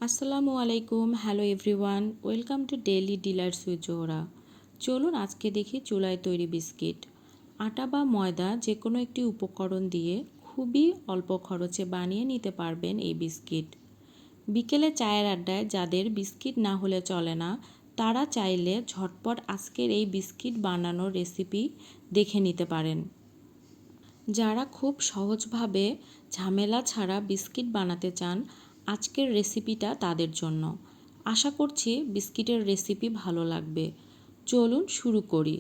আসসালামু আলাইকুম, hello everyone, welcome to daily dealers with Zohra. চলুন আজকে দেখি চুলায় তৈরি বিস্কিট। আটা বা ময়দা যে কোনো একটি উপকরণ দিয়ে খুবই অল্প খরচে বানিয়ে নিতে পারবেন এই বিস্কিট। বিকেলে চায়ের আড্ডায় যাদের বিস্কিট না হলে চলে না, তারা চাইলে ঝটপট আজকের এই বিস্কিট বানানোর রেসিপি দেখে নিতে পারেন। যারা খুব সহজভাবে ঝামেলা ছাড়া বিস্কিট বানাতে চান, আজকের রেসিপিটা তাদের জন্য। আশা করছি বিস্কিটের রেসিপি ভালো লাগবে। চলুন শুরু করি।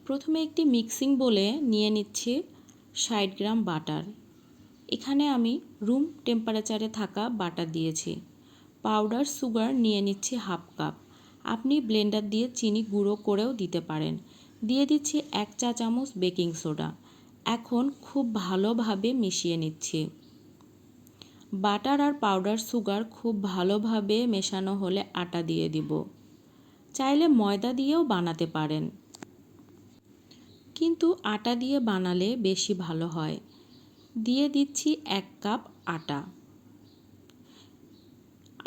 প্রথমে একটি মিক্সিং বোলে নিয়ে নিচ্ছি 60 গ্রাম বাটার। এখানে আমি রুম টেম্পারেচারে থাকা বাটার দিয়েছি। পাউডার সুগার নিয়ে নিচ্ছি হাফ কাপ। আপনি ব্লেন্ডার দিয়ে চিনি গুঁড়ো করেও দিতে পারেন। দিয়ে দিচ্ছি 1 চা চামচ বেকিং সোডা। এখন খুব ভালোভাবে মিশিয়ে নিচ্ছি। বাটার আর পাউডার সুগার খুব ভালোভাবে মেশানো হলে আটা দিয়ে দিব। চাইলে ময়দা দিয়েও বানাতে পারেন, কিন্তু আটা দিয়ে বানালে বেশি ভালো হয়। দিয়ে দিচ্ছি 1 কাপ আটা।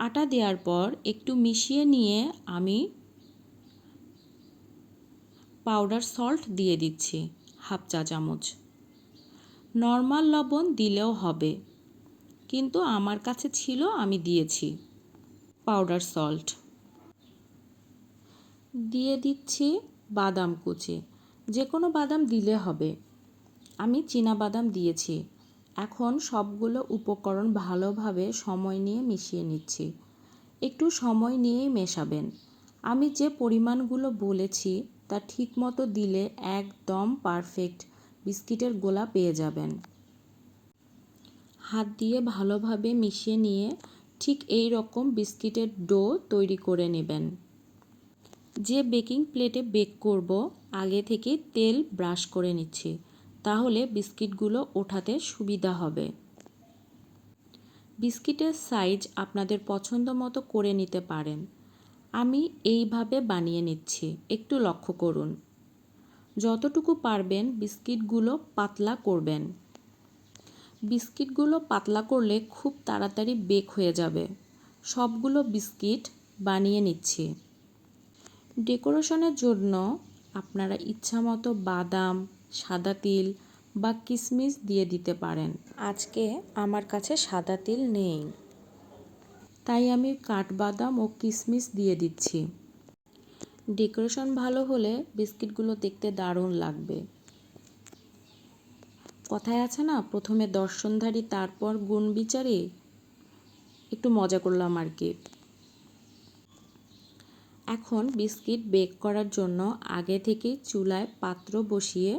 আটা দেওয়ার পর একটু মিশিয়ে নিয়ে আমি পাউডার সল্ট দিয়ে দিচ্ছি হাফ চা চামচ। নর্মাল লবণ দিলেও হবে, কিন্তু আমার কাছে ছিল আমি দিয়েছি পাউডার সল্ট। দিয়ে দিচ্ছি বাদাম কুচি, যে কোনো বাদাম দিলে হবে। আমি চীনা বাদাম দিয়েছি। এখন সবগুলো উপকরণ ভালোভাবে সময় নিয়ে মিশিয়ে নিচ্ছি। একটু সময় নিয়েই মেশাবেন। আমি যে পরিমাণগুলো বলেছি তা ঠিকমতো দিলে একদম পারফেক্ট বিস্কিটের গোলা পেয়ে যাবেন। হাত দিয়ে ভালোভাবে মিশিয়ে নিয়ে ঠিক এই রকম বিস্কিটের ডো তৈরি করে নেবেন। যে বেকিং প্লেটে বেক করব, আগে থেকে তেল ব্রাশ করে নিচ্ছি, তাহলে বিস্কিটগুলো ওঠাতে সুবিধা হবে। বিস্কিটের সাইজ আপনাদের পছন্দ মতো করে নিতে পারেন। আমি এইভাবে বানিয়ে নিচ্ছি, একটু লক্ষ্য করুন। যতটুকু পারবেন বিস্কিটগুলো পাতলা করবেন। বিস্কিটগুলো পাতলা করলে খুব তাড়াতাড়ি বেক হয়ে যাবে। সবগুলো বিস্কিট বানিয়ে নিচ্ছি। ডেকোরেশনের জন্য আপনারা ইচ্ছামতো বাদাম, সাদা তিল বা কিশমিশ দিয়ে দিতে পারেন। আজকে আমার কাছে সাদা তিল নেই, তাই আমি কাঠবাদাম ও কিশমিশ দিয়ে দিচ্ছি। ডেকোরেশন ভালো হলে বিস্কিটগুলো দেখতে দারুণ লাগবে। কথায় আছে না, প্রথমে দর্শনধারী তারপর গুণ বিচারী। একটু মজা করলাম আর কি। এখন বিস্কিট বেক করার জন্য আগে থেকেই চুলায় পাত্র বসিয়ে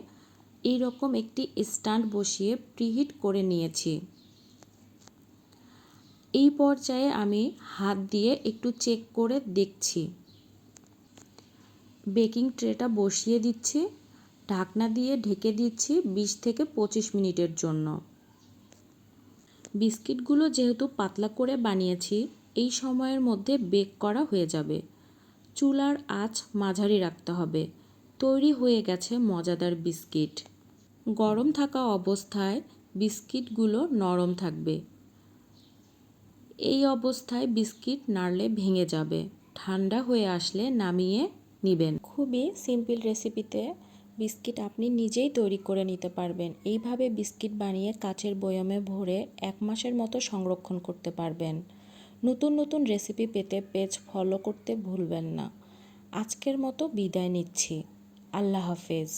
এই রকম একটি স্ট্যান্ড বসিয়ে প্রিহিট করে নিয়েছি। এই পর্যায়ে আমি হাত দিয়ে একটু চেক করে দেখছি। বেকিং ট্রেটা বসিয়ে দিচ্ছি, ঢাকনা দিয়ে ঢেকে দিচ্ছি 20 থেকে 25 মিনিটের জন্য। বিস্কিটগুলো যেহেতু পাতলা করে বানিয়েছি, এই সময়ের মধ্যে বেক করা হয়ে যাবে। চুলার আঁচ মাঝারি রাখতে হবে। তৈরি হয়ে গেছে মজাদার বিস্কিট। গরম থাকা অবস্থায় বিস্কিটগুলো নরম থাকবে। এই অবস্থায় বিস্কিট নাড়লে ভেঙে যাবে। ঠান্ডা হয়ে আসলে নামিয়ে নেবেন। খুবই সিম্পল রেসিপিতে বিস্কিট আপনি নিজেই তৈরি করে নিতে পারবেন। এইভাবে বিস্কিট বানিয়ে কাচের বয়ামে ভরে 1 মাসের মতো সংরক্ষণ করতে পারবেন। নতুন নতুন রেসিপি পেতে পেজ ফলো করতে ভুলবেন না। আজকের মতো বিদায় নিচ্ছি। আল্লাহ হাফেজ।